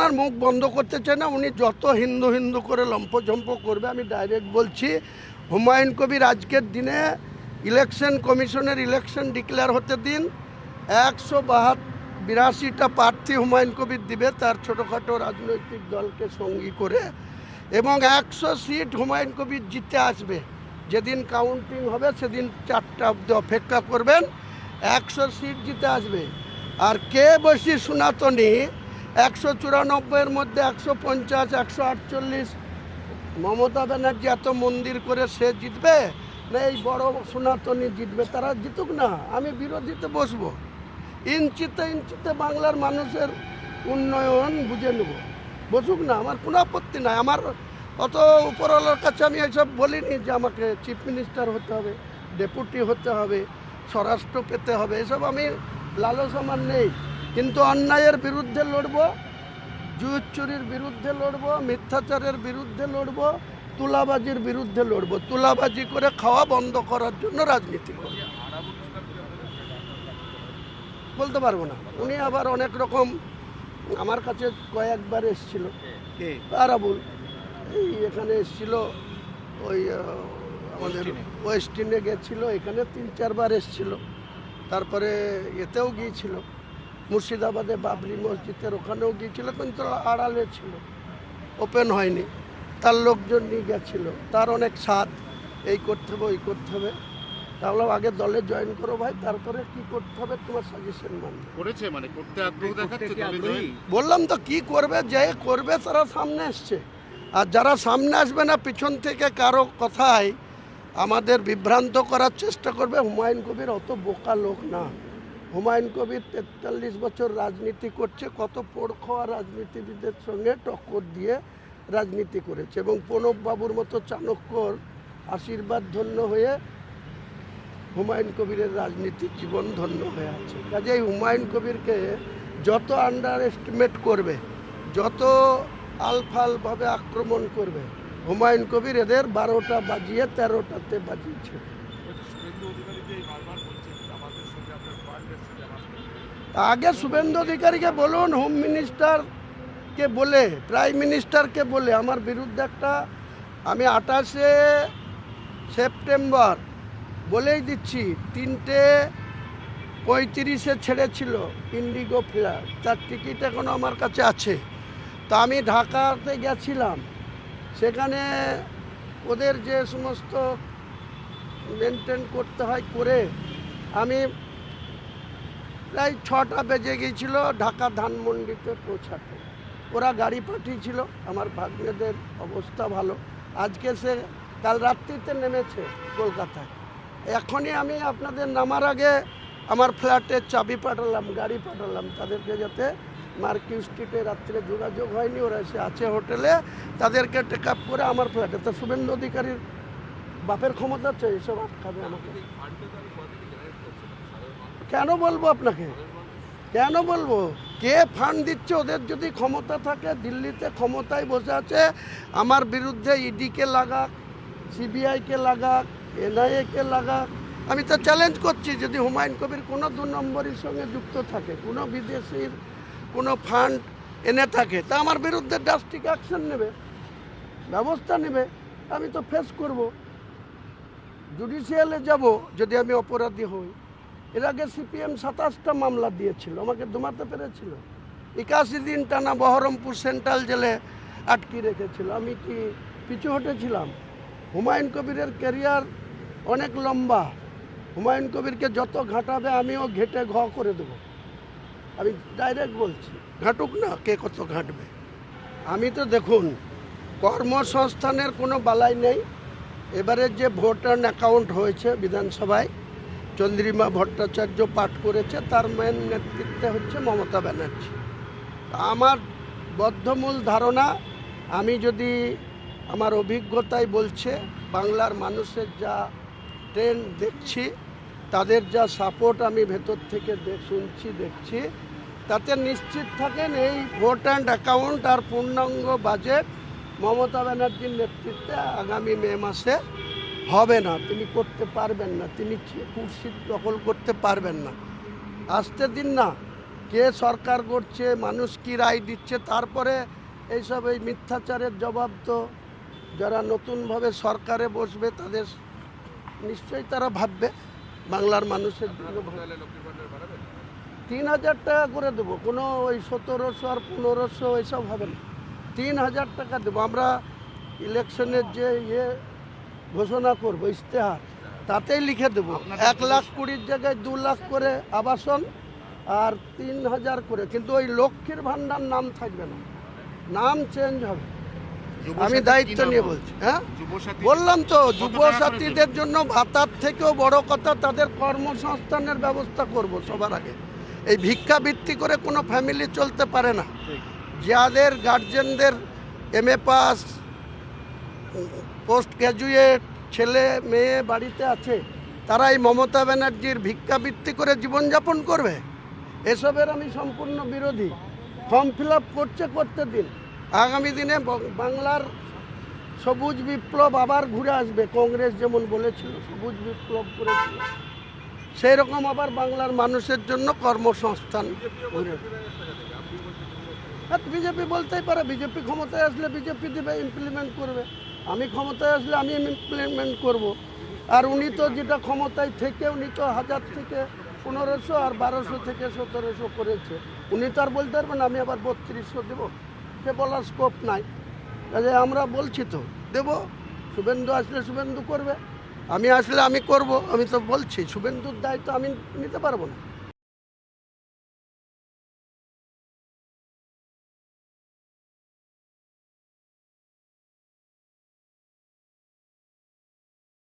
ওনার মুখ বন্ধ করতে চায় না। উনি যত হিন্দু হিন্দু করে লম্পঝম্প করবে, আমি ডাইরেক্ট বলছি, হুমায়ুন কবির আজকের দিনে ইলেকশন কমিশনের ইলেকশন ডিক্লেয়ার হতে দিন। 182টা প্রার্থী হুমায়ুন কবির দিবে তার ছোটোখাটো রাজনৈতিক দলকে সঙ্গী করে, এবং 100 সিট হুমায়ুন কবির জিতে আসবে। যেদিন কাউন্টিং হবে সেদিন 4টা অবধি অপেক্ষা করবেন, 100 সিট জিতে আসবে। আর কে বেশি সনাতনী, 194-এর মধ্যে 150, 148 মমতা ব্যানার্জি এত মন্দির করে সে জিতবে না এই বড় সনাতনী জিতবে? তারা জিতুক না, আমি বিরোধীতে বসবো। ইঞ্চিতে ইঞ্চিতে বাংলার মানুষের উন্নয়ন বুঝে নেব, বসুক না, আমার কোনো আপত্তি নাই। আমার অত উপরওয়ালার কাছে আমি এইসব বলিনি যে আমাকে চিফ মিনিস্টার হতে হবে, ডেপুটি হতে হবে, স্বরাষ্ট্র পেতে হবে, এসব আমি লালস আমার নেই। কিন্তু অন্যায়ের বিরুদ্ধে লড়ব, জুজ চুরির বিরুদ্ধে লড়ব, মিথ্যাচারের বিরুদ্ধে লড়ব, তুলাবাজির বিরুদ্ধে লড়ব। তুলাবাজি করে খাওয়া বন্ধ করার জন্য রাজনীতি করব। বলতে পারবো না। উনি আবার অনেক রকম আমার কাছে কয়েকবার এসেছিল। আরাবুল এই এখানে এসেছিল, ওই আমাদের ওয়েস্টিনে গেছিল, এখানে 3-4 বার এসেছিল। তারপরে এতেও গিয়েছিল, মুর্শিদাবাদে বাবরি মসজিদের ওখানেও গিয়েছিল, কিন্তু আড়ালে ছিল, ওপেন হয়নি। তার লোকজন নিয়ে গেছিলো, তার অনেক স্বাদ, এই করতে হবে ওই করতে হবে। তাহলে আগে দলে জয়েন করো ভাই, তারপরে কি করতে হবে তোমার সাজেশন মানবে। করেছে মানে করতে আগ্রহ দেখাচ্ছে দলে জয়েন। বললাম তো কি করবে, যে করবে তারা সামনে আসছে, আর যারা সামনে আসবে না পিছন থেকে কারো কথায় আমাদের বিভ্রান্ত করার চেষ্টা করবে। হুমায়ুন কবির অত বোকা লোক না। হুমায়ুন কবির 43 বছর রাজনীতি করছে, কত পোড় খাওয়া রাজনীতিবিদের সঙ্গে টক্কর দিয়ে রাজনীতি করেছে, এবং প্রণব বাবুর মতো চাণক্যর আশীর্বাদ ধন্য হয়ে হুমায়ুন কবিরের রাজনীতি জীবন ধন্য হয়ে আছে। কাজেই হুমায়ুন কবিরকে যত আন্ডার এস্টিমেট করবে, যত আলফালভাবে আক্রমণ করবে, হুমায়ুন কবির এদের 12টা বাজিয়ে 13টাতে বাজিয়েছে। আগে শুভেন্দু অধিকারীকে বলুন, হোম মিনিস্টারকে বলে, প্রাইম মিনিস্টারকে বলে আমার বিরুদ্ধে একটা, আমি 28শে সেপ্টেম্বর বলেই দিচ্ছি, 3:35 ছেড়েছিল ইন্ডিগো ফ্লাইট, তার টিকিট এখনও আমার কাছে আছে। তা আমি ঢাকাতে গেছিলাম, সেখানে ওদের যে সমস্ত মেনটেন করতে হয় করে আমি প্রায় 6টা বেজে গিয়েছিল ঢাকা ধানমন্ডিতে পৌঁছাতে। ওরা গাড়ি পাঠিয়েছিল, আমার ভাগ্নেদের অবস্থা ভালো, আজকে সে কাল রাত্রিতে নেমেছে কলকাতায়। এখনই আমি আপনাদের নামার আগে আমার ফ্ল্যাটের চাবি পাঠালাম, গাড়ি পাঠালাম তাদেরকে, যাতে মার্কিউ স্ট্রিটে রাত্রে যোগাযোগ হয়নি, ওরা এসে আছে হোটেলে, তাদেরকে টেক আপ করে আমার ফ্ল্যাটে। তো শুভেন্দু অধিকারীর বাপের ক্ষমতা আছে এসব আটকাবে আমাকে? কেন বলবো আপনাকে, কেন বলবো? কে ফান্ড দিচ্ছে? ওদের যদি ক্ষমতা থাকে, দিল্লিতে ক্ষমতায় বসে আছে, আমার বিরুদ্ধে ইডিকে লাগাক, সিবিআইকে লাগাক, এনআইএকে লাগাক। আমি তো চ্যালেঞ্জ করছি, যদি হুমায়ুন কবির কোনো 2 নম্বরের সঙ্গে যুক্ত থাকে, কোনো বিদেশির কোনো ফান্ড এনে থাকে, তা আমার বিরুদ্ধে ড্রাস্টিক অ্যাকশন নেবে, ব্যবস্থা নেবে। আমি তো ফেস করব, জুডিশিয়ালে যাব যদি আমি অপরাধী হই। এর আগে সিপিএম 27টা মামলা দিয়েছিল, আমাকে দমাতে পেরেছিল। 81 দিন টানা বহরমপুর সেন্ট্রাল জেলে আটকে রেখেছিল। আমি কি পিছু হটেছিলাম? হুমায়ুন কবিরের ক্যারিয়ার অনেক লম্বা। হুমায়ুন কবিরকে যত ঘাঁটাবে আমিও ঘেটে করে দেবো। আমি ডাইরেক্ট বলছি, ঘাঁটুক না, কে কত ঘাঁটবে। আমি তো দেখুন, কর্মসংস্থানের কোনো বালাই নেই। এবারে যে ভোটার অ্যাকাউন্ট হয়েছে বিধানসভায়, চন্দ্রিমা ভট্টাচার্য পাঠ করেছে, তার মেন নেতৃত্বে হচ্ছে মমতা ব্যানার্জি। আমার বদ্ধমূল ধারণা, আমি যদি আমার অভিজ্ঞতায় বলছে, বাংলার মানুষের যা ট্রেন্ড দেখছি, তাদের যা সাপোর্ট আমি ভেতর থেকে শুনছি দেখছি, তাতে নিশ্চিত থাকেন এই ভোট অ্যান্ড অ্যাকাউন্ট আর পূর্ণাঙ্গ বাজেট মমতা ব্যানার্জির নেতৃত্বে আগামী মে মাসে হবে না। তিনি করতে পারবেন না, তিনি কুর্সি দখল করতে পারবেন না। আসতে দিন না, কে সরকার করছে, মানুষ কি রায় দিচ্ছে, তারপরে এইসব এই মিথ্যাচারের জবাব তো যারা নতুনভাবে সরকারে বসবে তাদের নিশ্চয়ই তারা ভাববে বাংলার মানুষের জন্য। 3,000 টাকা করে দেবো, কোনো ওই 1700 আর 1500 এইসব হবে না, 3,000 টাকা দেবো। আমরা ইলেকশনের যে ঘোষণা করবো ইশতেহার, তাতেই লিখে দেবো 1,20,000 জায়গায় 2 লাখ করে আবাসন আর 3,000 করে, কিন্তু ওই লক্ষ্মীর ভাণ্ডার নাম থাকবে না, নাম চেঞ্জ হবে। আমি দায়িত্ব নিয়ে বলছি। হ্যাঁ, বললাম তো, যুবসাথীদের জন্য ভাতার থেকেও বড় কথা তাদের কর্মসংস্থানের ব্যবস্থা করব সবার আগে। এই ভিক্ষাবৃত্তি করে কোনো ফ্যামিলি চলতে পারে না। যাদের গার্জেনদের MA পাস, পোস্ট গ্র্যাজুয়েট ছেলে মেয়ে বাড়িতে আছে, তারা এই মমতা ব্যানার্জির ভিক্ষাবৃত্তি করে জীবনযাপন করবে? এসবের আমি সম্পূর্ণ বিরোধী। ফর্ম ফিল আপ করতে দিন। আগামী দিনে বাংলার সবুজ বিপ্লব আবার ঘুরে আসবে। কংগ্রেস যেমন বলেছিল সবুজ বিপ্লব করেছিল, সেই রকম আবার বাংলার মানুষের জন্য কর্মসংস্থান ঘুরে। বিজেপি বলতেই পারে, বিজেপি ক্ষমতায় আসলে বিজেপি দেবে, ইমপ্লিমেন্ট করবে। আমি ক্ষমতায় আসলে আমি ইমপ্লিমেন্ট করব। আর উনি তো যেটা ক্ষমতায় থেকে উনি তো 1000 থেকে 1500 আর 1200 থেকে 1700 করেছে। উনি তো আর বলতে পারবেন আমি আবার 3200 দেবো, সে বলার স্কোপ নাই। কাজে আমরা বলছি তো দেব, শুভেন্দু আসলে শুভেন্দু করবে, আমি আসলে আমি করব। আমি তো বলছি শুভেন্দুর দায়িত্ব আমি নিতে পারবো না।